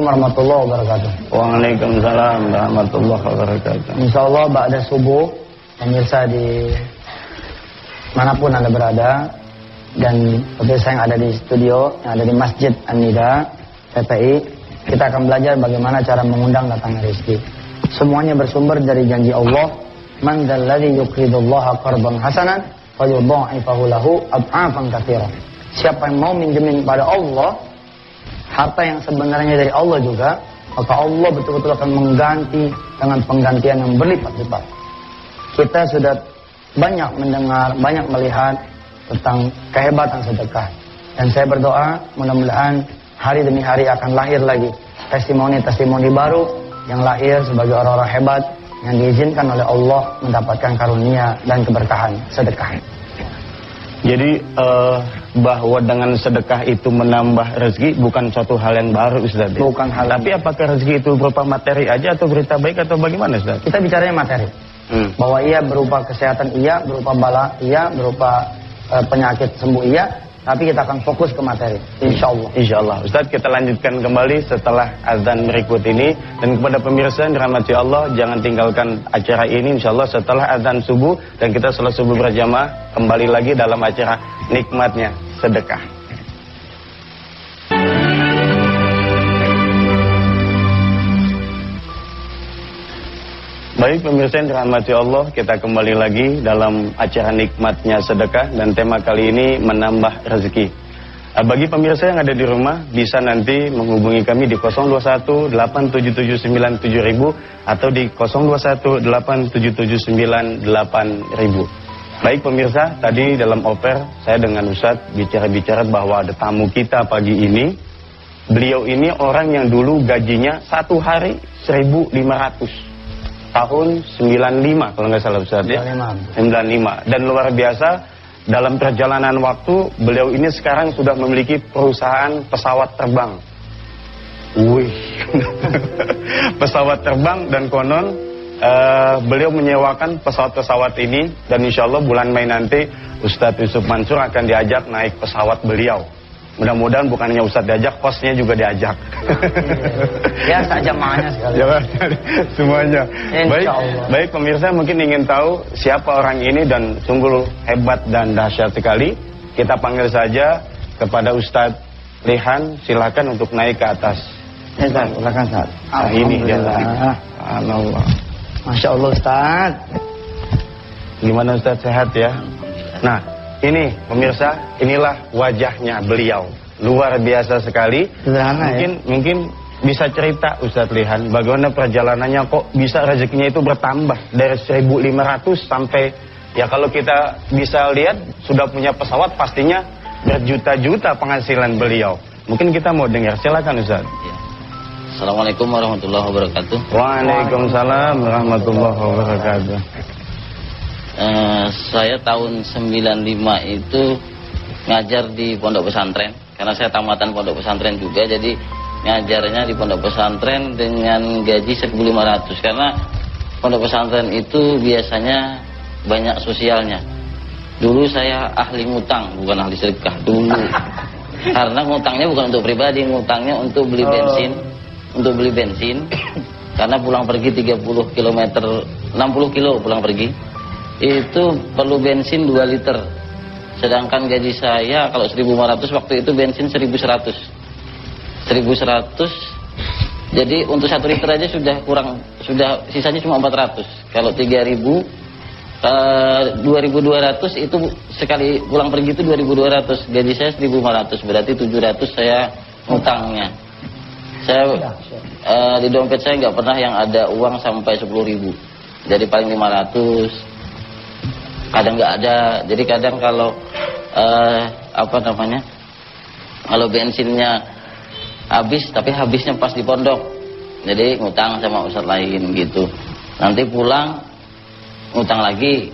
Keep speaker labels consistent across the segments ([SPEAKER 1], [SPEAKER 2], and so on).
[SPEAKER 1] warahmatullahi wabarakatuh.
[SPEAKER 2] Waalaikumsalam warahmatullahi wabarakatuh.
[SPEAKER 1] Insyaallah ba'da subuh, pemirsa di manapun Anda berada, dan pemirsa yang ada di studio, yang ada di Masjid An-Nida PPI, kita akan belajar bagaimana cara mengundang datangnya rezeki. Semuanya bersumber dari janji Allah, man dzalladzi yuqridullaha qardan hasanan fayudha'ifahu lahu ad'afan katsira. Siapa yang mau minjemin pada Allah harta yang sebenarnya dari Allah juga, maka Allah betul-betul akan mengganti dengan penggantian yang berlipat-lipat. Kita sudah banyak mendengar, banyak melihat tentang kehebatan sedekah. Dan saya berdoa mudah-mudahan hari demi hari akan lahir lagi testimoni-testimoni baru yang lahir sebagai orang-orang hebat yang diizinkan oleh Allah mendapatkan karunia dan keberkahan sedekah.
[SPEAKER 2] Jadi bahwa dengan sedekah itu menambah rezeki bukan suatu hal yang baru, Ustaz.
[SPEAKER 1] Bukan hal.
[SPEAKER 2] Tapi apakah rezeki itu berupa materi aja atau berita baik atau bagaimana, Ustaz?
[SPEAKER 1] Kita bicaranya materi. Bahwa ia berupa kesehatan, iya, berupa bala, iya, berupa penyakit sembuh, iya. Tapi kita akan fokus ke materi, insyaallah.
[SPEAKER 2] Insyaallah. Ustaz, kita lanjutkan kembali setelah azan berikut ini. Dan kepada pemirsa yang dirahmati Allah, jangan tinggalkan acara ini insyaallah setelah azan subuh. Dan kita sholat subuh berjamaah kembali lagi dalam acara Nikmatnya Sedekah. Baik pemirsa yang dirahmati Allah, kita kembali lagi dalam acara Nikmatnya Sedekah. Dan tema kali ini menambah rezeki. Bagi pemirsa yang ada di rumah, bisa nanti menghubungi kami di 021-877-97000 atau di 021-877-98000. Baik pemirsa, tadi dalam oper saya dengan Ustadz bicara-bicara bahwa ada tamu kita pagi ini. Beliau ini orang yang dulu gajinya satu hari 1.500. Tahun 95 kalau nggak salah Ustaz ya. 95. Dan luar biasa dalam perjalanan waktu beliau ini sekarang sudah memiliki perusahaan pesawat terbang. Wih. Pesawat terbang dan konon beliau menyewakan pesawat-pesawat ini dan insya Allah bulan Mei nanti Ustadz Yusuf Mansur akan diajak naik pesawat beliau. Mudah-mudahan bukannya Ustadz diajak, hostnya juga diajak.
[SPEAKER 1] Ya, jamaahnya sekali.
[SPEAKER 2] Semuanya. Baik pemirsa mungkin ingin tahu siapa orang ini dan sungguh hebat dan dahsyat sekali. Kita panggil saja kepada Ustadz Rehan, silakan untuk naik ke atas.
[SPEAKER 1] Ustaz, silakan Ustaz.
[SPEAKER 2] Nah, ini dia. Allah.
[SPEAKER 1] Masya Allah Ustaz.
[SPEAKER 2] Gimana Ustadz, sehat ya? Nah, ini pemirsa, inilah wajahnya beliau. Luar biasa sekali.
[SPEAKER 1] Sederhana,
[SPEAKER 2] mungkin bisa cerita Ustadz Lihan, bagaimana perjalanannya kok bisa rezekinya itu bertambah dari 1.500 sampai, ya kalau kita bisa lihat sudah punya pesawat pastinya berjuta-juta penghasilan beliau. Mungkin kita mau dengar, silakan Ustadz.
[SPEAKER 3] Ya. Assalamualaikum warahmatullahi wabarakatuh.
[SPEAKER 2] Waalaikumsalam warahmatullahi wabarakatuh.
[SPEAKER 3] Saya tahun 95 itu ngajar di pondok pesantren. Karena saya tamatan pondok pesantren juga, jadi ngajarnya di pondok pesantren dengan gaji 1.500. Karena pondok pesantren itu biasanya banyak sosialnya. Dulu saya ahli ngutang, bukan ahli sedekah dulu. Karena ngutangnya bukan untuk pribadi, ngutangnya untuk beli bensin. Untuk beli bensin. Karena pulang pergi 30 km, 60 kilo pulang pergi. Itu perlu bensin 2 liter. Sedangkan gaji saya kalau 1.500 waktu itu bensin 1.100. 1.100. Jadi untuk 1 liter aja sudah kurang, sudah sisanya cuma 400. Kalau 3.000 2.200 itu sekali pulang pergi itu 2.200. Gaji saya 1.500, berarti 700 saya ngutangnya. Saya di dompet saya nggak pernah yang ada uang sampai 10.000. Jadi paling 500. Kadang nggak ada, jadi kadang kalau kalau bensinnya habis, tapi habisnya pas di pondok, jadi ngutang sama ustadz lain gitu. Nanti pulang ngutang lagi.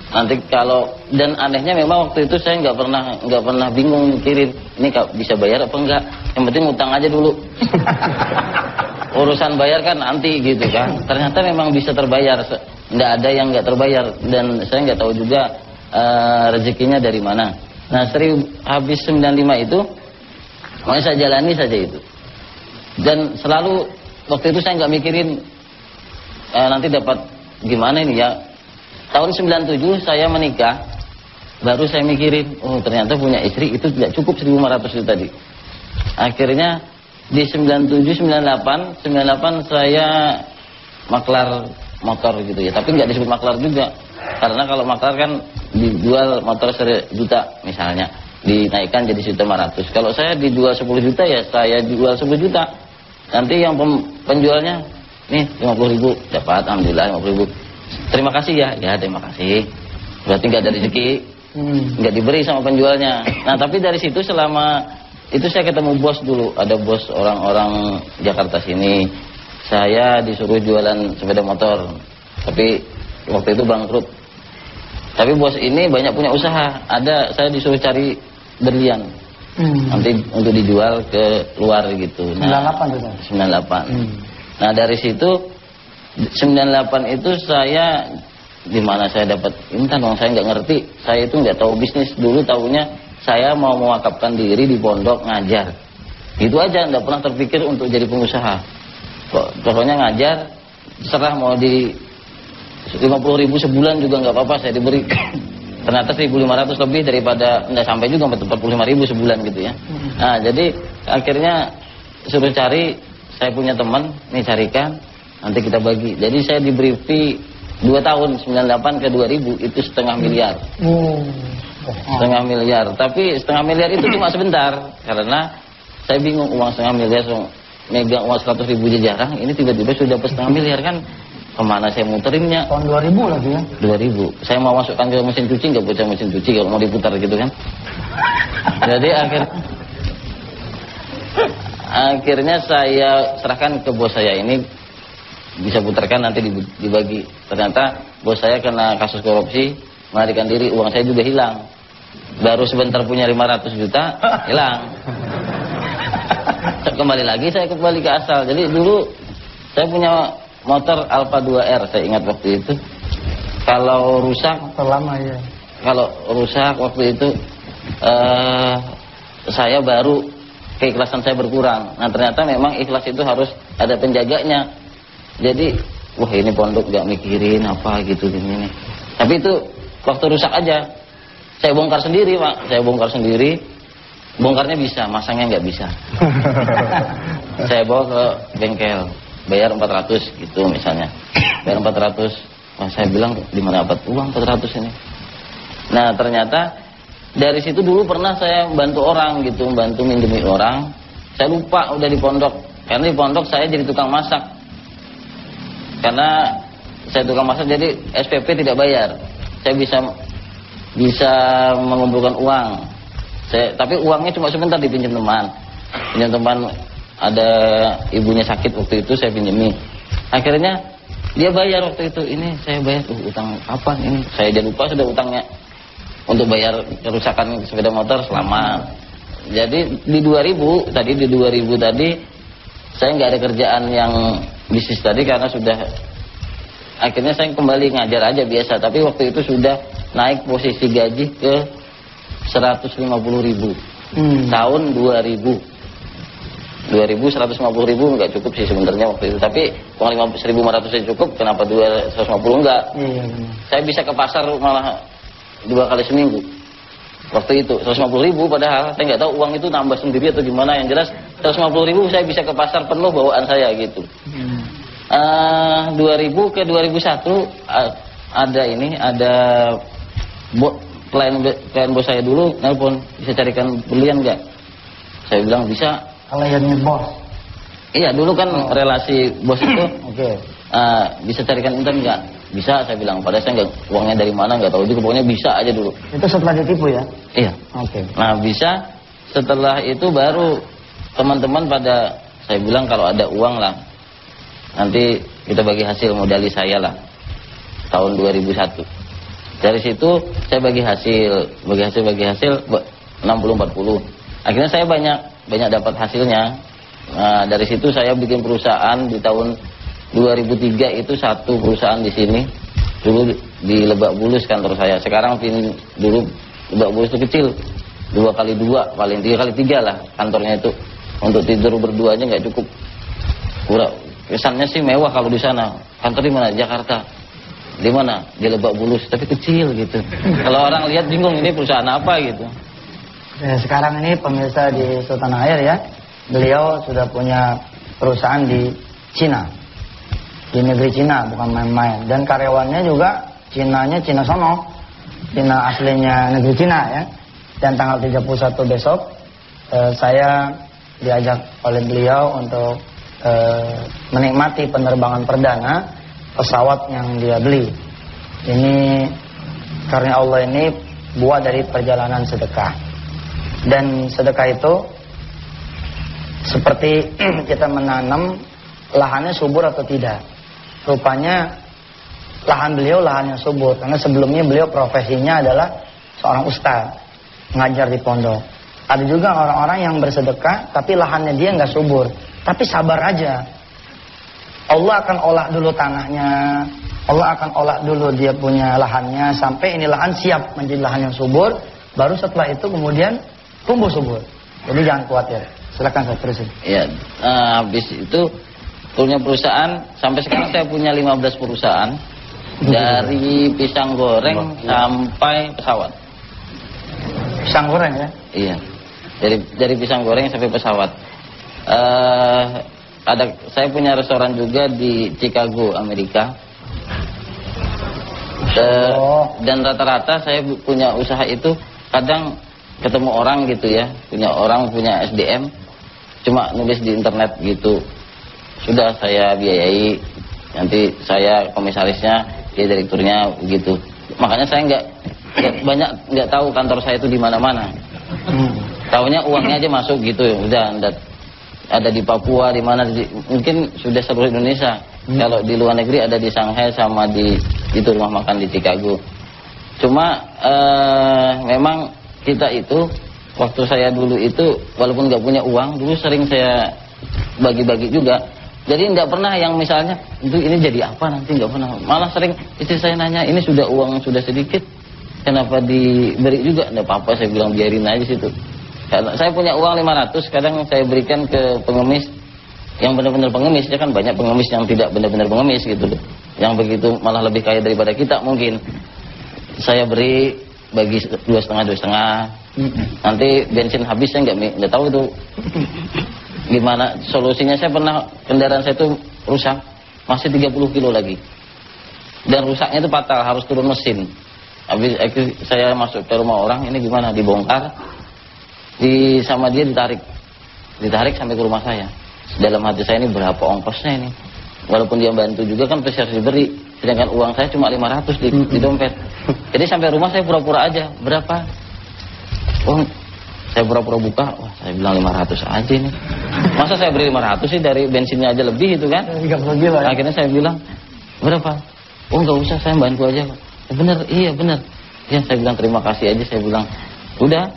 [SPEAKER 3] Nanti kalau, dan anehnya memang waktu itu saya nggak pernah bingung mikirin ini bisa bayar apa enggak. Yang penting ngutang aja dulu. Urusan bayar kan nanti gitu kan. Ternyata memang bisa terbayar. Nggak ada yang nggak terbayar, dan saya nggak tahu juga rezekinya dari mana. Nah habis 95 itu, makanya saya jalani saja itu. Dan selalu waktu itu saya nggak mikirin nanti dapat gimana ini ya. Tahun 97 saya menikah, baru saya mikirin, oh ternyata punya istri itu tidak cukup 1.500 itu tadi. Akhirnya di 97, 98 saya maklar motor gitu ya. Tapi nggak disebut maklar juga, karena kalau maklar kan dijual motor 1 juta misalnya, dinaikkan jadi 1.500. Kalau saya dijual 10 juta ya saya jual 10 juta. Nanti yang penjualnya, nih 50.000 dapat, alhamdulillah 50.000. Terima kasih ya, ya terima kasih. Berarti nggak ada rezeki, nggak diberi sama penjualnya. Nah tapi dari situ selama itu saya ketemu bos dulu, ada bos orang-orang Jakarta sini. Saya disuruh jualan sepeda motor, tapi waktu itu bangkrut. Tapi bos ini banyak punya usaha, saya disuruh cari berlian. Nanti untuk dijual ke luar gitu. Nah,
[SPEAKER 1] 98 itu.
[SPEAKER 3] 98. Nah dari situ 98 itu saya di mana saya dapat intan dong, saya nggak ngerti. Saya itu nggak tahu bisnis dulu, tahunya saya mau mewakafkan diri di pondok ngajar. Itu aja, nggak pernah terpikir untuk jadi pengusaha. Pokoknya ngajar, serah mau di 50.000 sebulan juga nggak apa-apa, saya diberi. Ternyata 1.500 lebih daripada, nggak sampai juga 45.000 sebulan gitu ya. Nah jadi akhirnya suruh cari, saya punya teman, nih carikan, nanti kita bagi. Jadi saya diberi fee 2 tahun, 98 ke 2000 itu 1,5 miliar. 1,5 miliar, tapi 1,5 miliar itu cuma sebentar, karena saya bingung uang 1,5 miliar, megang uang 100.000 aja jarang, ini tiba-tiba sudah dapat 1,5 miliar kan. Kemana saya muterinnya?
[SPEAKER 1] Tahun 2000 lagi ya?
[SPEAKER 3] 2000. Saya mau masukkan ke mesin cuci, nggak baca mesin cuci kalau mau diputar gitu kan. Jadi akhirnya saya serahkan ke bos saya ini, bisa putarkan nanti dibagi. Ternyata bos saya kena kasus korupsi, melarikan diri, uang saya juga hilang. Baru sebentar punya 500 juta, hilang. Kembali lagi saya kembali ke asal. Jadi dulu saya punya motor Alfa 2R, saya ingat waktu itu. Kalau rusak,
[SPEAKER 1] lama ya.
[SPEAKER 3] Kalau rusak waktu itu saya baru keikhlasan saya berkurang. Nah ternyata memang ikhlas itu harus ada penjaganya. Jadi wah ini pondok gak mikirin apa gitu gini. Tapi itu waktu rusak aja. Saya bongkar sendiri Pak, saya bongkar sendiri. Bongkarnya bisa, masangnya nggak bisa. Saya bawa ke bengkel, bayar 400 gitu misalnya. Bayar 400. Nah, saya bilang di mana dapat uang 400 ini. Nah, ternyata dari situ dulu pernah saya bantu orang gitu, bantu minjemin orang. Saya lupa udah di pondok. Karena di pondok saya jadi tukang masak. Karena saya tukang masak jadi SPP tidak bayar. Saya bisa mengumpulkan uang. Tapi uangnya cuma sebentar dipinjam teman. Pinjam teman, ada ibunya sakit waktu itu saya pinjemi. Akhirnya dia bayar waktu itu. Ini saya bayar utang kapan ini? Saya jadi lupa sudah utangnya untuk bayar kerusakan sepeda motor selama. Jadi di 2000 tadi saya nggak ada kerjaan yang bisnis tadi karena sudah akhirnya saya kembali ngajar aja biasa. Tapi waktu itu sudah naik posisi gaji ke 150.000 tahun 2000 150.000 nggak cukup sih sebenarnya waktu itu, tapi uang 1.500 saya cukup, kenapa 250 enggak? Saya bisa ke pasar malah 2 kali seminggu waktu itu. 150.000 padahal saya nggak tahu uang itu nambah sendiri atau gimana, yang jelas 150.000 saya bisa ke pasar penuh bawaan saya gitu. 2000 ke 2001 ada klien bos saya dulu nelpon, bisa carikan berlian nggak? Saya bilang bisa.
[SPEAKER 1] Kliennya bos?
[SPEAKER 3] Iya, dulu kan relasi bos itu.
[SPEAKER 1] Oke.
[SPEAKER 3] Bisa carikan intan nggak? Bisa, saya bilang. Padahal saya nggak, uangnya dari mana nggak tahu juga, pokoknya bisa aja dulu.
[SPEAKER 1] Itu setelah ditipu ya?
[SPEAKER 3] Iya.
[SPEAKER 1] Oke.
[SPEAKER 3] Nah bisa, setelah itu baru teman-teman pada saya bilang kalau ada uang lah, nanti kita bagi hasil modali saya lah. Tahun 2001. Dari situ saya bagi hasil 60-40. Akhirnya saya banyak dapat hasilnya. Nah, dari situ saya bikin perusahaan di tahun 2003 itu satu perusahaan di sini. Dulu di Lebak Bulus kantor saya. Sekarang dulu Lebak Bulus itu kecil. 2x2, paling 3x3 lah kantornya itu. Untuk tidur berdua aja nggak cukup. Kesannya sih mewah kalau di sana. Kantor di mana? Jakarta. Di mana? Di Lebak Bulus, tapi kecil gitu. Kalau orang lihat bingung ini perusahaan apa gitu.
[SPEAKER 1] Sekarang ini pemirsa di Sultan Air ya, beliau sudah punya perusahaan di Cina, di negeri Cina, bukan main-main. Dan karyawannya juga Cinanya Cina sono, Cina aslinya negeri Cina ya. Dan tanggal 31 besok saya diajak oleh beliau untuk menikmati penerbangan perdana pesawat yang dia beli. Ini karena Allah ini buah dari perjalanan sedekah. Dan sedekah itu seperti kita menanam, lahannya subur atau tidak. Rupanya lahan beliau lahannya subur, karena sebelumnya beliau profesinya adalah seorang ustaz, ngajar di pondok. Ada juga orang-orang yang bersedekah tapi lahannya dia nggak subur, tapi sabar aja. Allah akan olah dulu tanahnya, Allah akan olah dulu dia punya lahannya sampai ini lahan siap menjadi lahan yang subur, baru setelah itu kemudian tumbuh subur. Jadi jangan khawatir. Silakan saya terusin.
[SPEAKER 3] Ya, habis itu punya perusahaan, sampai sekarang saya punya 15 perusahaan. Dari pisang goreng sampai pesawat.
[SPEAKER 1] Pisang goreng ya?
[SPEAKER 3] Iya. Dari pisang goreng sampai pesawat. Saya punya restoran juga di Chicago, Amerika. Dan rata-rata saya punya usaha itu kadang ketemu orang gitu ya, punya SDM, cuma nulis di internet gitu. Sudah saya biayai, nanti saya komisarisnya, dia direkturnya begitu. Makanya saya nggak tahu kantor saya itu di mana-mana. Taunya uangnya aja masuk gitu, udah ada di Papua, di mana, mungkin sudah seluruh Indonesia. Kalau di luar negeri ada di Shanghai sama di itu rumah makan di Chicago. Cuma memang kita itu waktu saya dulu itu walaupun nggak punya uang, dulu sering saya bagi-bagi juga. Jadi nggak pernah yang misalnya itu ini jadi apa nanti, nggak pernah. Malah sering istri saya nanya, ini sudah uang sudah sedikit, kenapa diberi juga? Nggak apa-apa, saya bilang biarin aja situ. Karena saya punya uang 500, kadang saya berikan ke pengemis yang benar-benar pengemis. Ya kan banyak pengemis yang tidak benar-benar pengemis gitu loh, yang begitu malah lebih kaya daripada kita mungkin. Saya beri bagi 2,5. Nanti bensin habis, saya nggak tahu itu gimana solusinya. Saya pernah kendaraan saya itu rusak, masih 30 kilo lagi, dan rusaknya itu fatal, harus turun mesin. Habis saya masuk ke rumah orang, ini gimana, dibongkar, sama dia ditarik sampai ke rumah saya. Dalam hati saya, ini berapa ongkosnya ini, walaupun dia bantu juga kan pasti harus diberi, sedangkan uang saya cuma 500 di dompet. Jadi sampai rumah saya pura-pura aja, berapa? Oh, saya pura-pura buka, wah saya bilang 500 aja nih. Masa saya beri 500 sih, dari bensinnya aja lebih itu kan.
[SPEAKER 1] 30 kilo ya?
[SPEAKER 3] Akhirnya saya bilang, berapa? Oh nggak usah, saya bantu aja. Bener, iya bener. Ya saya bilang terima kasih aja, saya bilang. Udah,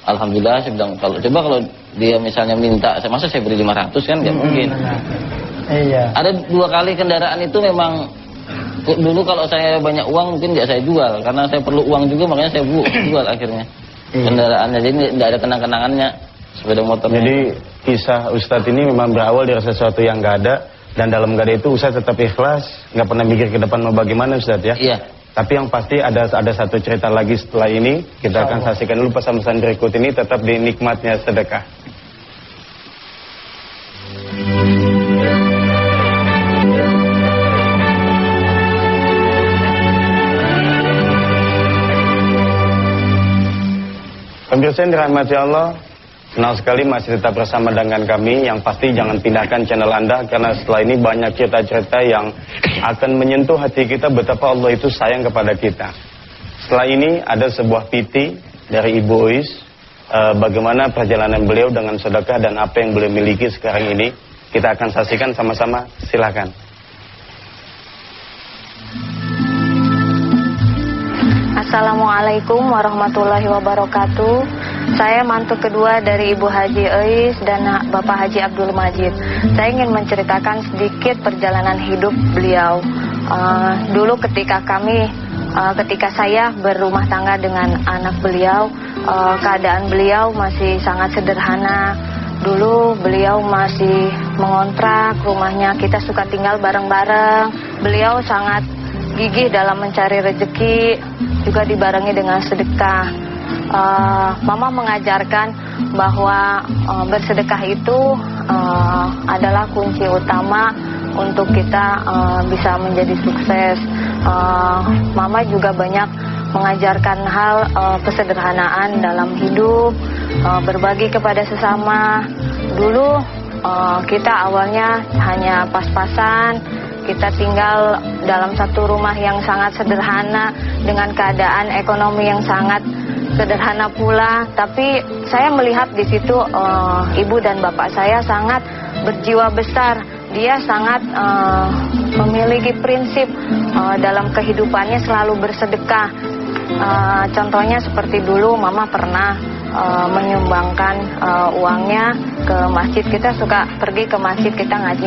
[SPEAKER 3] alhamdulillah, saya bilang kalau dia misalnya minta, masa saya beri 500 kan nggak mungkin.
[SPEAKER 1] Iya.
[SPEAKER 3] Ada 2 kali kendaraan itu memang dulu kalau saya banyak uang mungkin nggak saya jual, karena saya perlu uang juga, makanya saya jual akhirnya kendaraannya. Jadi nggak ada kenang-kenangannya sepeda motornya.
[SPEAKER 2] Jadi kisah Ustadz ini memang berawal dari sesuatu yang nggak ada, dan dalam nggak ada itu Ustadz tetap ikhlas, nggak pernah mikir ke depan mau bagaimana Ustadz ya.
[SPEAKER 3] Iya.
[SPEAKER 2] Tapi yang pasti ada satu cerita lagi setelah ini. Kita akan saksikan dulu pesan-pesan berikut ini, tetap di nikmatnya sedekah. Pemirsa yang dirahmati Allah, senang sekali masih tetap bersama dengan kami. Yang pasti jangan pindahkan channel Anda, karena setelah ini banyak cerita-cerita yang akan menyentuh hati kita betapa Allah itu sayang kepada kita. Setelah ini ada sebuah PT dari Ibu Uis, bagaimana perjalanan beliau dengan sedekah dan apa yang beliau miliki sekarang ini. Kita akan saksikan sama-sama, silakan.
[SPEAKER 4] Assalamualaikum warahmatullahi wabarakatuh. Saya mantu kedua dari Ibu Haji Uis dan Bapak Haji Abdul Majid. Saya ingin menceritakan sedikit perjalanan hidup beliau. Dulu ketika saya berumah tangga dengan anak beliau, keadaan beliau masih sangat sederhana. Dulu beliau masih mengontrak rumahnya, kita suka tinggal bareng-bareng. Beliau sangat gigih dalam mencari rezeki, juga dibarengi dengan sedekah. Mama mengajarkan bahwa bersedekah itu adalah kunci utama untuk kita bisa menjadi sukses. Mama juga banyak mengajarkan hal kesederhanaan dalam hidup, berbagi kepada sesama. Dulu kita awalnya hanya pas-pasan, kita tinggal dalam satu rumah yang sangat sederhana dengan keadaan ekonomi yang sangat sederhana pula. Tapi saya melihat di situ ibu dan bapak saya sangat berjiwa besar. Dia sangat memiliki prinsip dalam kehidupannya, selalu bersedekah. Contohnya seperti dulu mama pernah menyumbangkan uangnya ke masjid. Kita suka pergi ke masjid, kita ngaji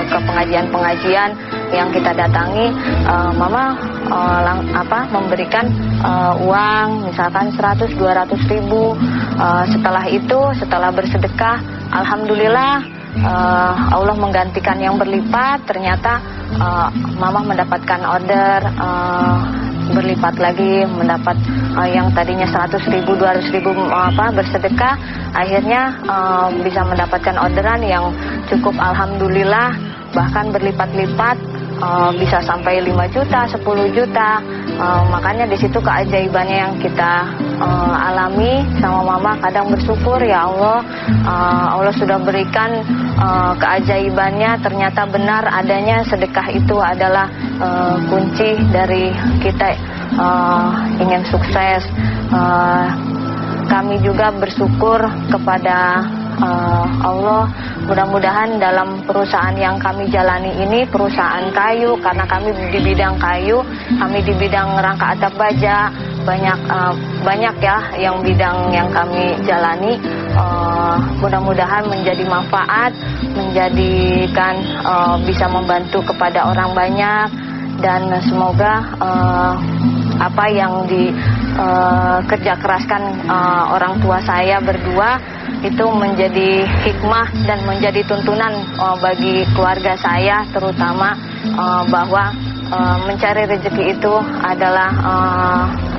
[SPEAKER 4] ke pengajian-pengajian yang kita datangi. Mama memberikan uang misalkan 100-200 ribu. Setelah itu, setelah bersedekah, alhamdulillah Allah menggantikan yang berlipat. Ternyata mama mendapatkan order berlipat lagi, mendapat yang tadinya 100 ribu, 200 ribu bersedekah, akhirnya bisa mendapatkan orderan yang cukup alhamdulillah, bahkan berlipat-lipat, bisa sampai 5 juta, 10 juta. Makanya di situ keajaibannya yang kita alami sama mama. Kadang bersyukur, ya Allah, Allah sudah berikan keajaibannya. Ternyata benar adanya sedekah itu adalah kunci dari kita ingin sukses. Kami juga bersyukur kepada Allah, mudah-mudahan dalam perusahaan yang kami jalani ini, perusahaan kayu, karena kami di bidang kayu, kami di bidang rangka atap baja, banyak ya yang bidang yang kami jalani. Mudah-mudahan menjadi manfaat, menjadikan bisa membantu kepada orang banyak, dan semoga apa yang dikerja keraskan orang tua saya berdua itu menjadi hikmah dan menjadi tuntunan bagi keluarga saya, terutama bahwa mencari rezeki itu adalah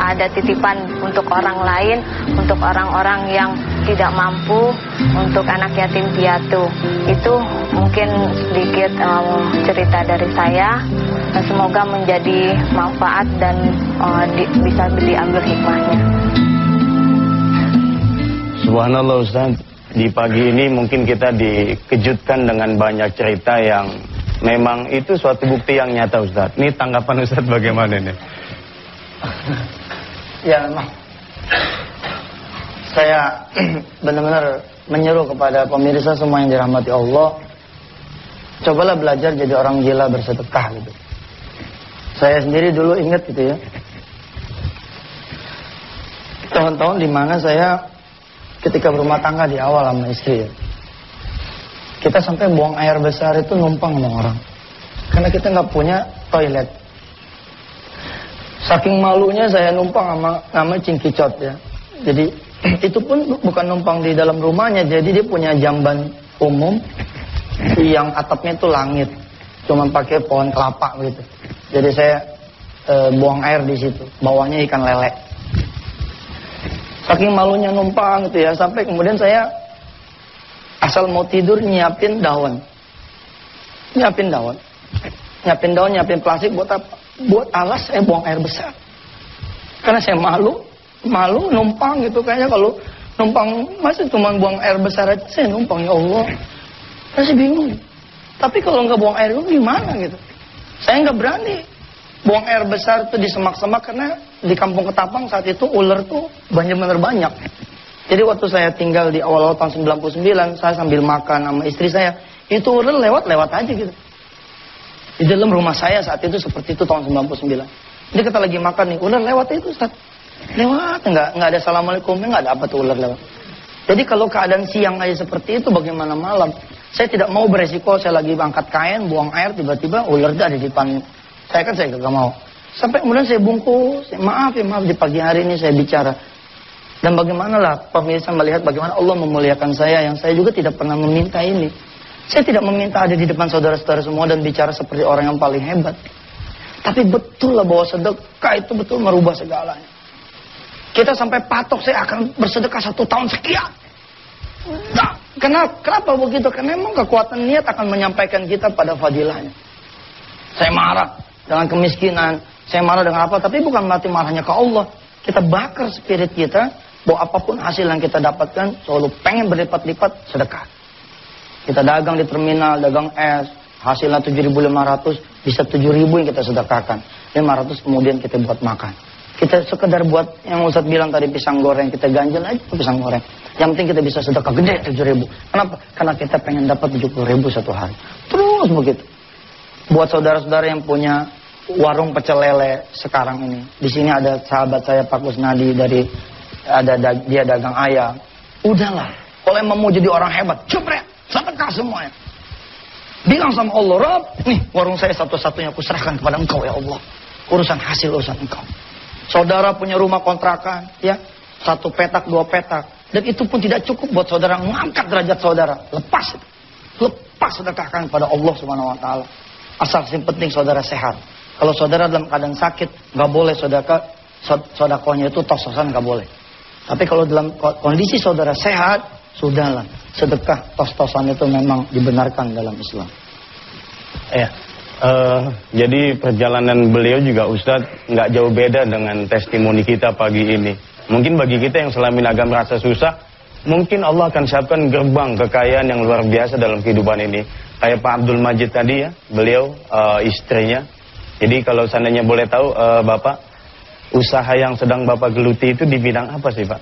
[SPEAKER 4] ada titipan untuk orang lain, untuk orang-orang yang tidak mampu, untuk anak yatim piatu. Itu mungkin sedikit cerita dari saya. Semoga menjadi manfaat dan bisa diambil hikmahnya.
[SPEAKER 2] Subhanallah Ustaz, di pagi ini mungkin kita dikejutkan dengan banyak cerita yang memang itu suatu bukti yang nyata Ustaz. Ini tanggapan Ustaz bagaimana nih?
[SPEAKER 1] Ya memang, saya benar-benar menyeru kepada pemirsa semua yang dirahmati Allah, cobalah belajar jadi orang gila bersedekah gitu. Saya sendiri dulu ingat gitu ya, tahun-tahun dimana saya ketika berumah tangga di awal sama istri ya, kita sampai buang air besar itu numpang sama orang, karena kita nggak punya toilet. Saking malunya saya numpang sama cingkicot ya. Jadi itu pun bukan numpang di dalam rumahnya, jadi dia punya jamban umum yang atapnya itu langit, cuma pakai pohon kelapa gitu. Jadi saya buang air di situ, bawahnya ikan lele. Saking malunya numpang gitu ya, sampai kemudian saya asal mau tidur nyiapin daun, nyiapin plastik buat apa? Buat alas saya buang air besar. Karena saya malu numpang gitu, kayaknya kalau numpang masa cuma buang air besar aja saya numpang, ya Allah. Saya bingung. Tapi kalau nggak buang air itu gimana gitu? Saya nggak berani buang air besar tuh di semak-semak, karena di kampung Ketapang saat itu ular tuh benar-benar banyak. Jadi waktu saya tinggal di awal-awal tahun 99, saya sambil makan sama istri saya, itu ular lewat aja gitu. Di dalam rumah saya saat itu seperti itu tahun 99. Jadi kita lagi makan nih, ular lewat itu Ustaz. Lewat, nggak ada assalamualaikumnya, nggak ada apa tuh ular lewat. Jadi kalau keadaan siang aja seperti itu, bagaimana malam? Saya tidak mau beresiko, saya lagi angkat kain, buang air, tiba-tiba ular itu ada di depan. Saya gak mau. Sampai kemudian saya bungkus, maaf di pagi hari ini saya bicara. Dan bagaimanalah pemirsa melihat bagaimana Allah memuliakan saya yang saya juga tidak pernah meminta ini. Saya tidak meminta ada di depan saudara-saudara semua dan bicara seperti orang yang paling hebat. Tapi betul lah bahwa sedekah itu betul merubah segalanya. Kita sampai patok saya akan bersedekah 1 tahun sekian. Nah, kenapa begitu? Karena memang kekuatan niat akan menyampaikan kita pada fadilahnya. Saya marah dengan kemiskinan, saya marah dengan apa, tapi bukan berarti marahnya ke Allah. Kita bakar spirit kita bahwa apapun hasil yang kita dapatkan selalu pengen berlipat-lipat sedekah. Kita dagang di terminal, dagang es, hasilnya 7.500, bisa 7.000 yang kita sedekahkan. 500 kemudian kita buat makan. Kita sekedar buat yang Ustadz bilang tadi pisang goreng, kita ganjel aja pisang goreng. Yang penting kita bisa sedekah gede 7.000. Kenapa? Karena kita pengen dapat 70.000 satu hari. Terus begitu. Buat saudara-saudara yang punya warung pecel lele sekarang ini. Di sini ada sahabat saya Pak Kusnadi dari dia dagang ayam. Udahlah, kalau emang mau jadi orang hebat, coba sedekah semuanya. Bilang sama Allah, Rob, nih warung saya satu-satunya aku serahkan kepada Engkau ya Allah. Urusan hasil urusan Engkau. Saudara punya rumah kontrakan, ya, 1 petak, 2 petak, dan itu pun tidak cukup buat saudara mengangkat derajat saudara. Lepas sedekahkan kepada Allah Subhanahu Wa Taala. Asal yang penting saudara sehat. Kalau saudara dalam keadaan sakit, nggak boleh sodakohnya itu tos-tosan nggak boleh. Tapi kalau dalam kondisi saudara sehat, sudahlah sedekah tos-tosan itu memang dibenarkan dalam Islam.
[SPEAKER 2] Ya, jadi perjalanan beliau juga Ustadz nggak jauh beda dengan testimoni kita pagi ini. Mungkin bagi kita yang selama ini agak merasa susah, mungkin Allah akan siapkan gerbang kekayaan yang luar biasa dalam kehidupan ini. Kayak Pak Abdul Majid tadi ya, beliau istrinya. Jadi kalau seandainya boleh tahu Bapak, usaha yang sedang Bapak geluti itu di bidang apa sih Pak?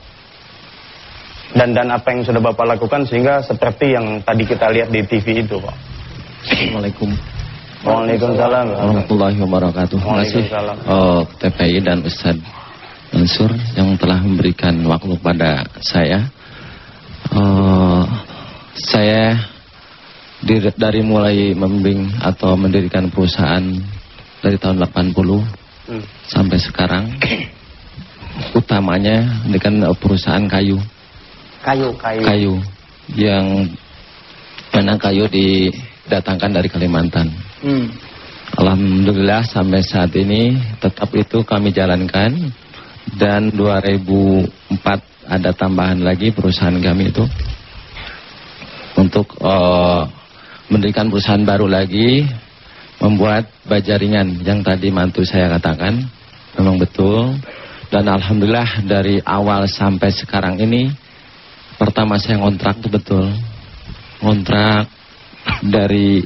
[SPEAKER 2] Dan apa yang sudah Bapak lakukan sehingga seperti yang tadi kita lihat di TV itu Pak?
[SPEAKER 5] Assalamualaikum.
[SPEAKER 2] Waalaikumsalam
[SPEAKER 5] warahmatullahi wabarakatuh. Terima kasih TPI dan Ustadz Mansur yang telah memberikan waktu pada saya. Saya dari mulai membimbing atau mendirikan perusahaan dari tahun 80 sampai sekarang, utamanya dengan perusahaan kayu yang mana kayu didatangkan dari Kalimantan. Alhamdulillah sampai saat ini tetap itu kami jalankan, dan 2004 ada tambahan lagi perusahaan kami itu untuk mendirikan perusahaan baru lagi, membuat baja ringan yang tadi mantu saya katakan memang betul. Dan alhamdulillah dari awal sampai sekarang ini, pertama saya ngontrak itu betul, ngontrak dari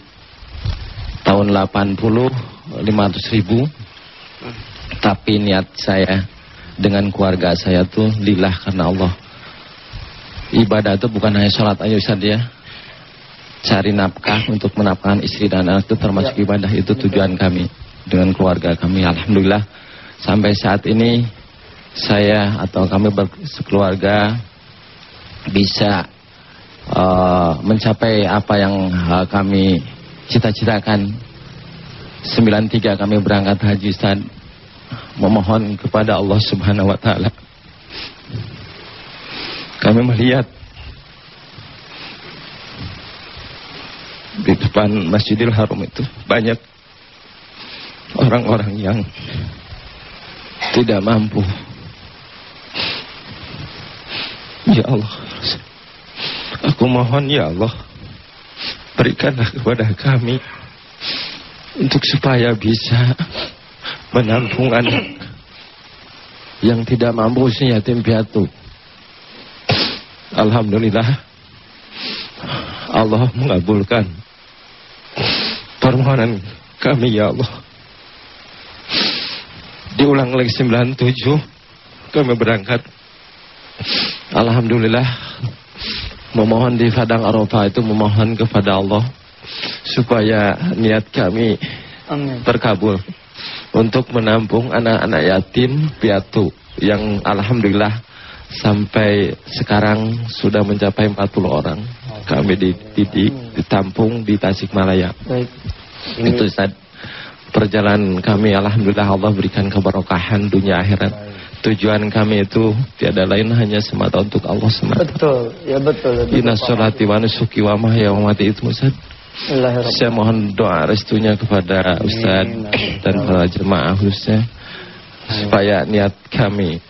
[SPEAKER 5] tahun 80 500.000, tapi niat saya dengan keluarga saya tuh lillah karena Allah. Ibadah itu bukan hanya sholat ayo Ustaz ya, cari nafkah untuk menafkahkan istri dan anak itu termasuk ibadah. Itu tujuan kami dengan keluarga kami. Alhamdulillah sampai saat ini saya atau kami berkeluarga bisa mencapai apa yang kami cita-citakan. 93 kami berangkat haji Ustaz, memohon kepada Allah Subhanahu Wa Taala. Kami melihat di depan Masjidil Haram itu banyak orang-orang yang tidak mampu. Ya Allah, aku mohon ya Allah, berikanlah kepada kami untuk supaya bisa menampung anak yang tidak mampu, yatim piatu. Alhamdulillah Allah mengabulkan permohonan kami ya Allah. Diulang lagi 97 kami berangkat. Alhamdulillah memohon di Padang Arafah itu, memohon kepada Allah supaya niat kami terkabul untuk menampung anak-anak yatim piatu yang alhamdulillah sampai sekarang sudah mencapai 40 orang. Kami ditampung di Tasikmalaya.
[SPEAKER 1] Baik.
[SPEAKER 5] Itu Ustaz, perjalanan kami alhamdulillah Allah berikan keberkahan dunia akhirat. tujuan kami itu tiada lain hanya semata untuk Allah semata.
[SPEAKER 1] Betul, ya betul.
[SPEAKER 5] Inna sholati wa nusuki wa mahya wa mamati itu Ustaz. Saya mohon doa restunya kepada Ustaz dan para jemaah khususnya supaya niat kami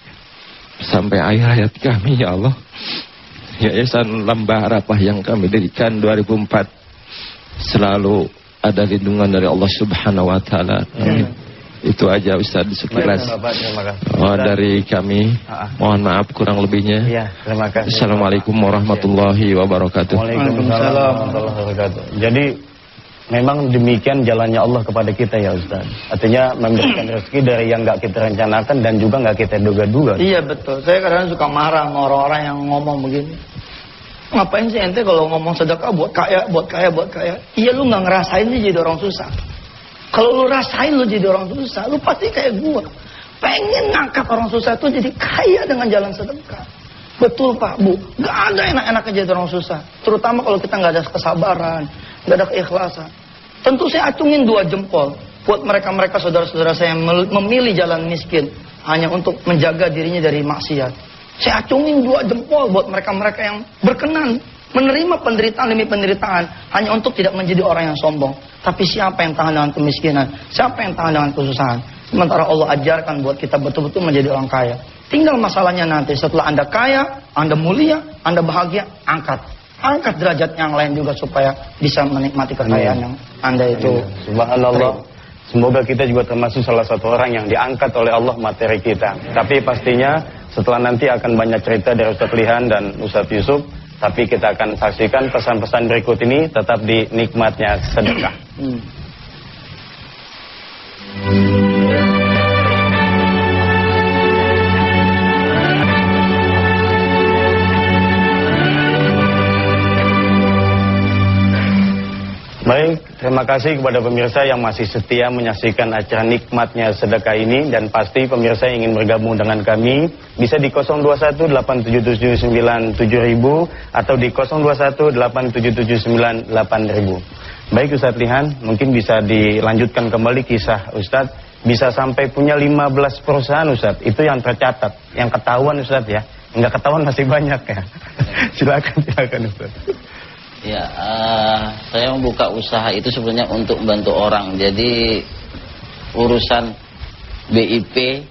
[SPEAKER 5] sampai akhir hayat kami ya Allah. Yayasan Lembah Arafah yang kami dirikan 2004 selalu ada lindungan dari Allah Subhanahu wa taala. Itu aja Ustaz sekilas. Dari kami mohon maaf kurang lebihnya.
[SPEAKER 2] Ya, terima kasih.
[SPEAKER 5] Assalamualaikum warahmatullahi wabarakatuh.
[SPEAKER 2] Waalaikumsalam warahmatullahi wabarakatuh. Jadi memang demikian jalannya Allah kepada kita ya Ustaz. Artinya memberikan rezeki dari yang nggak kita rencanakan dan juga nggak kita duga-duga.
[SPEAKER 1] Iya betul. Saya kadang suka marah sama orang-orang yang ngomong begini. Ngapain sih ente kalau ngomong sedekah buat kaya, buat kaya, buat kaya? Iya lu nggak ngerasain sih jadi orang susah. Kalau lu rasain lu jadi orang susah, lu pasti kayak gua. Pengen ngangkat orang susah itu jadi kaya dengan jalan sedekah. Betul Pak, Bu. Gak ada enak-enaknya jadi orang susah. Terutama kalau kita nggak ada kesabaran, nggak ada keikhlasan. Tentu saya acungin 2 jempol buat mereka-mereka saudara-saudara saya yang memilih jalan miskin hanya untuk menjaga dirinya dari maksiat. Saya acungin 2 jempol buat mereka-mereka yang berkenan menerima penderitaan demi penderitaan hanya untuk tidak menjadi orang yang sombong. Tapi siapa yang tahan dengan kemiskinan? Siapa yang tahan dengan kesusahan? Sementara Allah ajarkan buat kita betul-betul menjadi orang kaya. Tinggal masalahnya nanti setelah Anda kaya, Anda mulia, Anda bahagia, angkat derajat yang lain juga supaya bisa menikmati kekayaan yang Anda itu.
[SPEAKER 2] Subhanallah. Semoga kita juga termasuk salah satu orang yang diangkat oleh Allah materi kita. Tapi pastinya setelah nanti akan banyak cerita dari Ustaz Lihan dan Ustaz Yusuf. Tapi kita akan saksikan pesan-pesan berikut ini tetap di nikmatnya sedekah. Baik, terima kasih kepada pemirsa yang masih setia menyaksikan acara nikmatnya sedekah ini. Dan pasti pemirsa yang ingin bergabung dengan kami bisa di 021-8779-7000 atau di 021-8779-8000. Baik Ustadz Lihan, mungkin bisa dilanjutkan kembali kisah Ustadz. Bisa sampai punya 15 perusahaan Ustadz, itu yang tercatat. Yang ketahuan Ustadz ya, nggak ketahuan masih banyak ya. Silakan Ustadz.
[SPEAKER 3] Ya, saya membuka usaha itu sebenarnya untuk membantu orang. Jadi urusan BIP,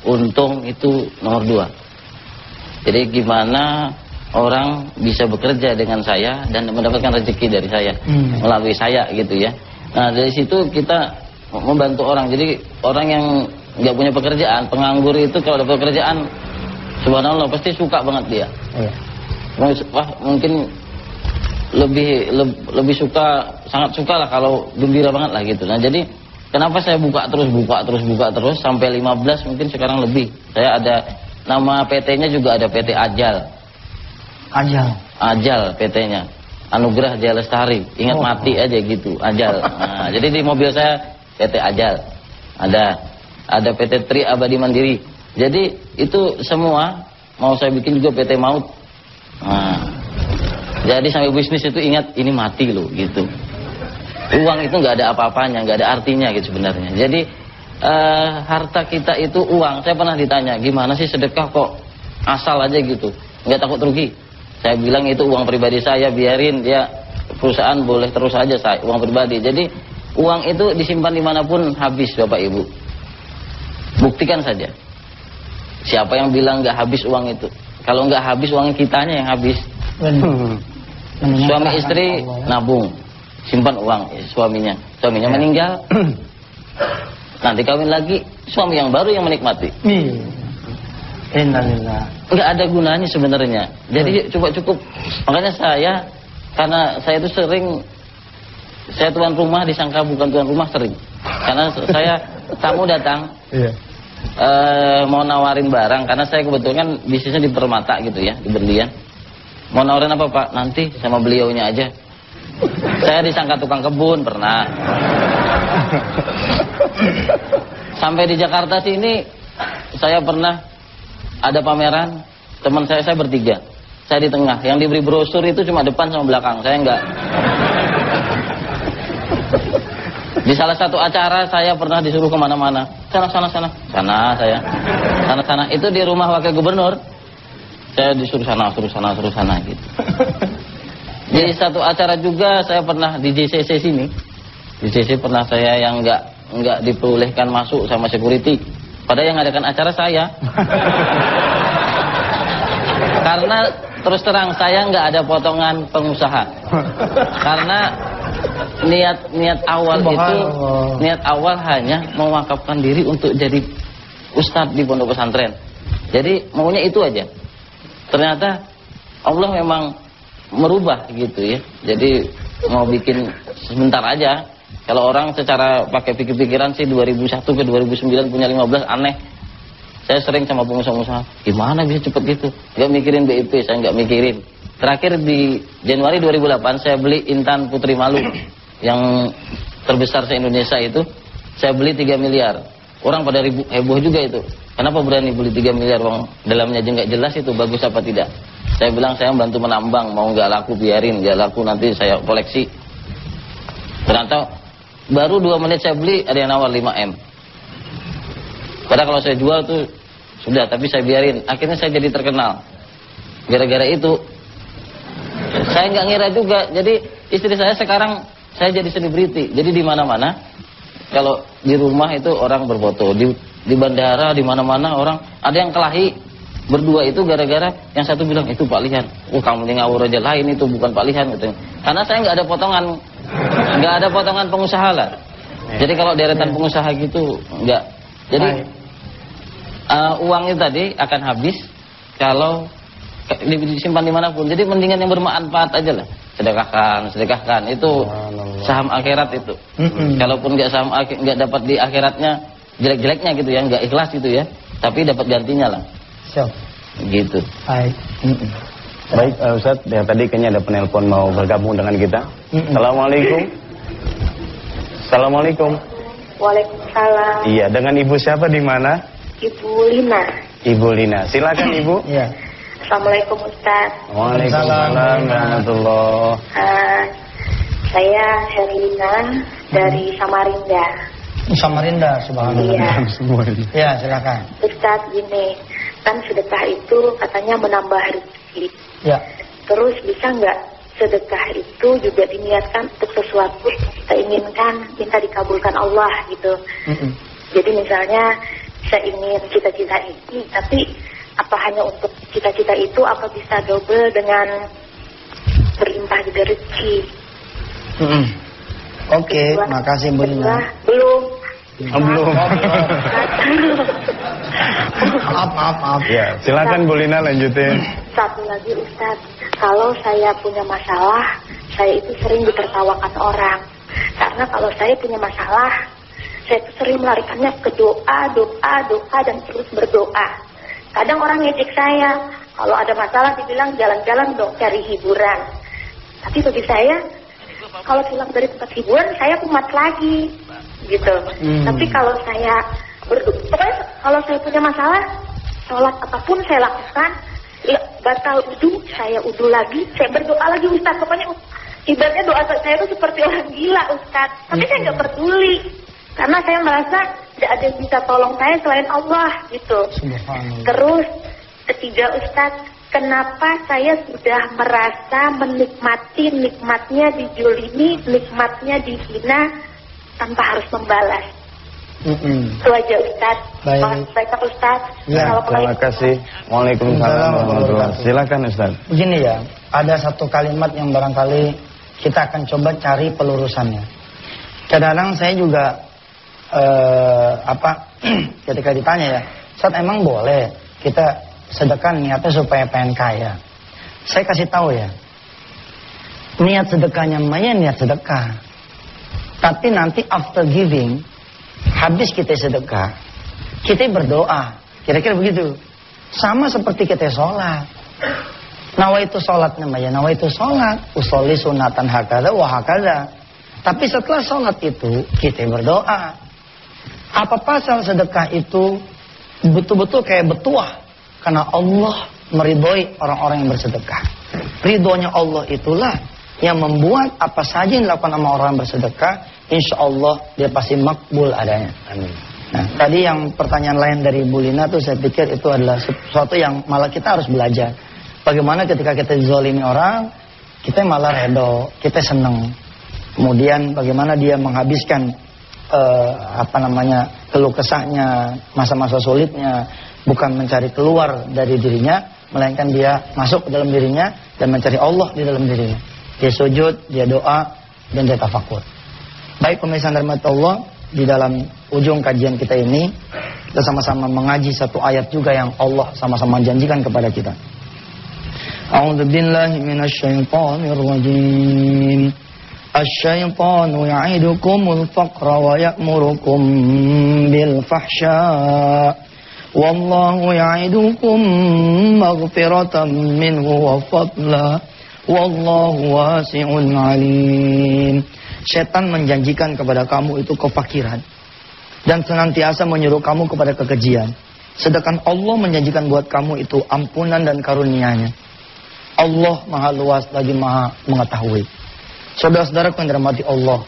[SPEAKER 3] untung itu nomor 2. Jadi gimana orang bisa bekerja dengan saya dan mendapatkan rezeki dari saya melalui saya gitu ya. Nah dari situ kita membantu orang. Jadi orang yang nggak punya pekerjaan, penganggur itu kalau ada pekerjaan, subhanallah pasti suka banget dia. Wah mungkin lebih suka, sangat suka lah kalau gembira banget lah gitu. Nah jadi kenapa saya buka terus sampai 15 mungkin sekarang lebih. Saya ada nama PT-nya juga ada PT Ajal PT-nya Anugerah Jaya Lestari, ingat mati aja gitu Ajal. Nah, jadi di mobil saya PT Ajal ada PT Tri Abadi Mandiri. Jadi itu semua mau saya bikin juga PT Maut. Jadi sampai bisnis itu ingat ini mati loh gitu. Uang itu nggak ada apa-apanya, nggak ada artinya gitu sebenarnya. Jadi harta kita itu uang. Saya pernah ditanya gimana sih sedekah kok asal aja gitu, nggak takut rugi. Saya bilang itu uang pribadi saya, biarin dia perusahaan boleh terus aja saya uang pribadi. Jadi uang itu disimpan dimanapun habis Bapak Ibu. Buktikan saja. Siapa yang bilang nggak habis uang itu? Kalau nggak habis uang kitanya yang habis. Suami istri nabung, simpan uang suaminya meninggal, nanti kawin lagi, suami yang baru yang menikmati.
[SPEAKER 1] Innalillah.
[SPEAKER 3] Nggak ada gunanya sebenarnya. Jadi cukup. Makanya karena saya itu sering, saya tuan rumah disangka bukan tuan rumah sering. Karena saya tamu datang, mau nawarin barang, karena saya kebetulan bisnisnya di Permata gitu ya, di Berlian. Mau nawarin apa Pak? Nanti sama beliaunya aja. Saya disangka tukang kebun pernah. Sampai di Jakarta sini saya pernah ada pameran, teman saya bertiga. Saya di tengah, yang diberi brosur itu cuma depan sama belakang. Saya enggak. Di salah satu acara saya pernah disuruh kemana-mana. Sana saya. Sana itu di rumah wakil gubernur. Saya disuruh sana gitu. Di satu acara juga saya pernah di JCC sini. Di JCC pernah saya yang nggak diperbolehkan masuk sama security. Padahal yang ngadakan acara saya. Karena terus terang saya nggak ada potongan pengusaha. Karena niat awal hanya mewakafkan diri untuk jadi ustadz di pondok pesantren. Jadi maunya itu aja. Ternyata Allah memang merubah gitu ya. Jadi mau bikin sebentar aja. Kalau orang secara pakai pikir-pikiran sih 2001 ke 2009 punya 15 aneh. Saya sering sama pengusaha-pengusaha, gimana bisa cepet gitu? Gak mikirin BIP, saya nggak mikirin. Terakhir di Januari 2008 saya beli Intan Putri Malu yang terbesar se-Indonesia itu. Saya beli 3 miliar. Orang pada heboh juga itu. Kenapa berani beli 3 miliar? Bang? Dalamnya aja nggak jelas itu bagus apa tidak. Saya bilang saya bantu menambang, mau nggak laku biarin, nggak laku nanti saya koleksi. Ternyata baru 2 menit saya beli ada yang nawar 5M. Padahal kalau saya jual tuh sudah, tapi saya biarin. Akhirnya saya jadi terkenal. Gara-gara itu saya nggak ngira juga. Jadi istri saya sekarang saya jadi selebriti. Jadi di mana-mana kalau di rumah itu orang berfoto, di bandara di mana-mana orang ada yang kelahi berdua itu gara-gara yang satu bilang itu Pak Lihan. Kamu ini ngawur aja, lain itu bukan Pak Lihan gitu. Karena saya nggak ada potongan pengusaha lah. Jadi kalau deretan pengusaha gitu nggak. Jadi uang itu tadi akan habis kalau disimpan dimanapun. Jadi mendingan yang bermanfaat aja lah. Sedekahkan itu saham akhirat itu. Kalaupun nggak saham nggak dapat di akhiratnya jelek-jeleknya gitu ya, nggak ikhlas gitu ya, tapi dapat gantinya lah.
[SPEAKER 1] Siap.
[SPEAKER 3] Gitu.
[SPEAKER 1] Baik.
[SPEAKER 2] Baik, Ustadz, yang tadi kayaknya ada penelpon mau bergabung dengan kita. Assalamualaikum. Assalamualaikum.
[SPEAKER 6] Waalaikumsalam.
[SPEAKER 2] Iya, dengan ibu siapa di mana?
[SPEAKER 6] Ibu Lina.
[SPEAKER 2] Ibu Lina, silakan ibu.
[SPEAKER 1] Iya.
[SPEAKER 6] Assalamualaikum Ustaz.
[SPEAKER 2] Waalaikumsalam warahmatullahi.
[SPEAKER 6] Saya Herlina dari Samarinda.
[SPEAKER 1] Samarinda, subhanallah.
[SPEAKER 6] Iya.
[SPEAKER 1] Ya, silakan.
[SPEAKER 6] Ustaz, gini, kan sedekah itu katanya menambah rezeki.
[SPEAKER 1] Ya.
[SPEAKER 6] Terus bisa nggak sedekah itu juga diniatkan untuk sesuatu yang kita inginkan, minta dikabulkan Allah gitu. Jadi misalnya saya ingin cita-cita ini, tapi apa hanya untuk cita-cita itu, apa bisa double dengan berlimpah juga rezeki?
[SPEAKER 1] Oke, makasih Bu Lina.
[SPEAKER 6] Belum.
[SPEAKER 1] Maaf.
[SPEAKER 2] Ya, silakan Bu Lina lanjutin.
[SPEAKER 6] Satu lagi Ustaz, kalau saya punya masalah, saya itu sering ditertawakan orang. Karena kalau saya punya masalah, saya itu sering melarikannya ke doa dan terus berdoa. Kadang orang ngejek saya, kalau ada masalah dibilang jalan-jalan dong cari hiburan. Tapi bagi saya, kalau pulang dari tempat hiburan, saya kumat lagi, gitu. Tapi kalau saya pokoknya kalau saya punya masalah, sholat apapun saya lakukan, batal wudu, saya wudu lagi, saya berdoa lagi Ustaz. Pokoknya ibaratnya doa saya itu seperti orang gila Ustaz. Tapi saya nggak peduli, karena saya merasa tidak ada yang bisa tolong saya selain Allah, gitu. Terus ketiga Ustaz, kenapa saya sudah merasa menikmati nikmatnya dijolimi, nikmatnya dihina tanpa harus membalas? Itu aja Ustaz. Baik Ustaz.
[SPEAKER 2] Ya, terima kasih. Waalaikumsalam warahmatullahi wabarakatuh. Silakan Ustaz.
[SPEAKER 1] Begini ya, ada satu kalimat yang barangkali kita akan coba cari pelurusannya. Kadang-kadang saya juga ketika ditanya ya, Ustaz emang boleh kita sedekah niatnya supaya pengen kaya? Saya kasih tahu ya, niat sedekahnya namanya niat sedekah. Tapi nanti after giving, habis kita sedekah, kita berdoa. Kira-kira begitu. Sama seperti kita sholat. Nawaitu sholat namanya, nawaitu sholat. Usolli sunatan hakada wa hakada. Tapi setelah sholat itu, kita berdoa. Apa pasal sedekah itu betul-betul kayak bertuah. Karena Allah meridhoi orang-orang yang bersedekah. Ridhonya Allah itulah yang membuat apa saja yang dilakukan sama orang yang bersedekah, insya Allah dia pasti makbul adanya.
[SPEAKER 2] Amin.
[SPEAKER 1] Nah, tadi yang pertanyaan lain dari Bu Lina tuh saya pikir itu adalah sesuatu yang malah kita harus belajar. Bagaimana ketika kita dizalimi orang, kita malah redo, kita seneng. Kemudian bagaimana dia menghabiskan keluh kesahnya, masa-masa sulitnya, bukan mencari keluar dari dirinya, melainkan dia masuk ke dalam dirinya dan mencari Allah di dalam dirinya. Dia sujud, dia doa, dan dia tafakur. Baik pemirsa rahmat Allah, di dalam ujung kajian kita ini, kita sama-sama mengaji satu ayat juga yang Allah sama-sama janjikan kepada kita. A'udzubillahi minasyaitonirrajim. Asy-syaitanu ya'idukumul faqra wa ya'murukum bil fahsya. Wallahu ya'idukum maghfiratan minhu wa fadla. Wallahu wasi'un alim. Setan menjanjikan kepada kamu itu kefakiran dan senantiasa menyuruh kamu kepada kekejian. Sedangkan Allah menjanjikan buat kamu itu ampunan dan karunia-Nya. Allah Maha luas lagi Maha mengetahui. Saudara-saudara yang dirahmati Allah,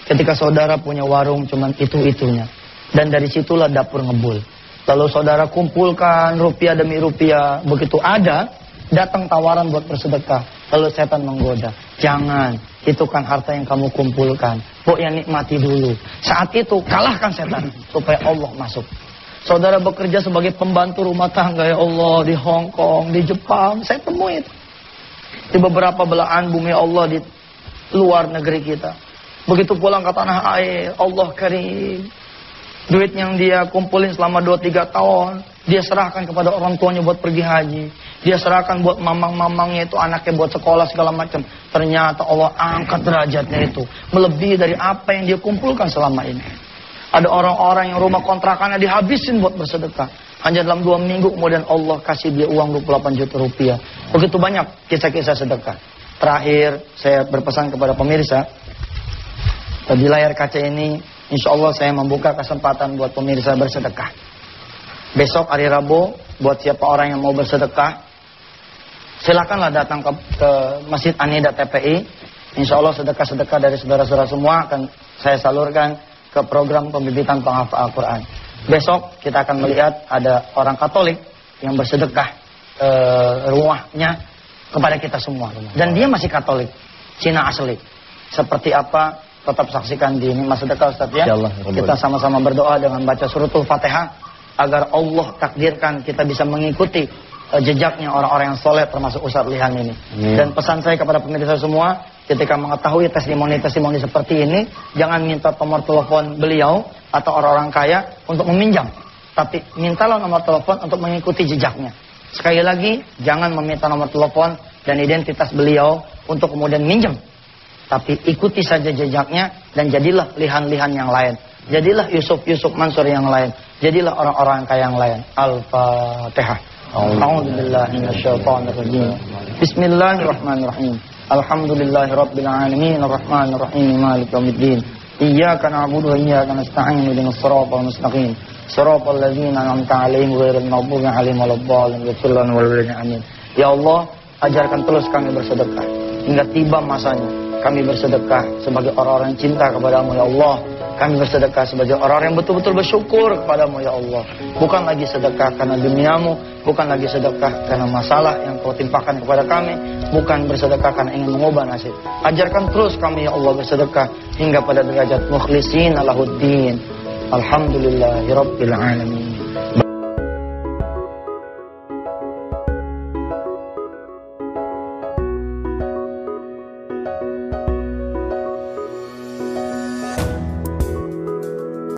[SPEAKER 1] ketika saudara punya warung cuman itu-itunya, dan dari situlah dapur ngebul. Lalu saudara kumpulkan rupiah demi rupiah, begitu ada, datang tawaran buat bersedekah, lalu setan menggoda. Jangan, itu kan harta yang kamu kumpulkan, pokoknya nikmati dulu. Saat itu kalahkan setan, supaya Allah masuk. Saudara bekerja sebagai pembantu rumah tangga, ya Allah, di Hong Kong, di Jepang, saya temui itu. Di beberapa belahan bumi Allah di luar negeri kita. Begitu pulang ke tanah air, Allah karim. Duit yang dia kumpulin selama 2-3 tahun, dia serahkan kepada orang tuanya buat pergi haji. Dia serahkan buat mamang-mamangnya itu, anaknya buat sekolah segala macam. Ternyata Allah angkat derajatnya itu melebihi dari apa yang dia kumpulkan selama ini. Ada orang-orang yang rumah kontrakannya dihabisin buat bersedekah. Hanya dalam 2 minggu kemudian Allah kasih dia uang 28 juta rupiah. Begitu banyak kisah-kisah sedekah. Terakhir, saya berpesan kepada pemirsa, di layar kaca ini, insya Allah saya membuka kesempatan buat pemirsa bersedekah. Besok hari Rabu, buat siapa orang yang mau bersedekah, silakanlah datang ke Masjid An-Nida TPI. Insya Allah sedekah-sedekah dari saudara-saudara semua akan saya salurkan ke program pembibitan penghafal Al-Quran. Besok kita akan melihat ada orang Katolik yang bersedekah rumahnya kepada kita semua. Dan dia masih Katolik, Cina asli. Seperti apa, tetap saksikan di Nikmat Sedekah Ustaz ya. Kita sama-sama berdoa dengan baca suratul Fatihah agar Allah takdirkan kita bisa mengikuti jejaknya orang-orang yang soleh termasuk Ustaz Lihan ini. Dan pesan saya kepada pemirsa semua, ketika mengetahui testimoni-testimoni seperti ini, jangan minta nomor telepon beliau atau orang-orang kaya untuk meminjam, tapi mintalah nomor telepon untuk mengikuti jejaknya. Sekali lagi, jangan meminta nomor telepon dan identitas beliau untuk kemudian minjem, tapi ikuti saja jejaknya dan jadilah lihan-lihan yang lain. Jadilah Yusuf Mansur yang lain. Jadilah orang-orang kaya yang lain. Al-Fatihah. A'udzubillahi minasyaitonirrajim. Bismillahirrahmanirrahim. Alhamdulillahirabbil alamin arrahmanir rahim maliki yaumiddin. Iyyaka na'budu wa iyyaka nasta'in ihdinas siratal mustaqim. Siratal ladzina an'amta 'alaihim ghairil maghdubi alaihim waladdallin. Amin. Ya Allah, ajarkan terus kami bersedekah hingga tiba masanya. Kami bersedekah sebagai orang-orang yang cinta kepadamu ya Allah. Kami bersedekah sebagai orang-orang yang betul-betul bersyukur kepadamu ya Allah. Bukan lagi sedekah karena duniamu, bukan lagi sedekah karena masalah yang kau timpakan kepada kami, bukan bersedekah karena ingin mengubah nasib. Ajarkan terus kami ya Allah bersedekah hingga pada derajat mukhlisin lahuddin. Alhamdulillahirabbil alamin.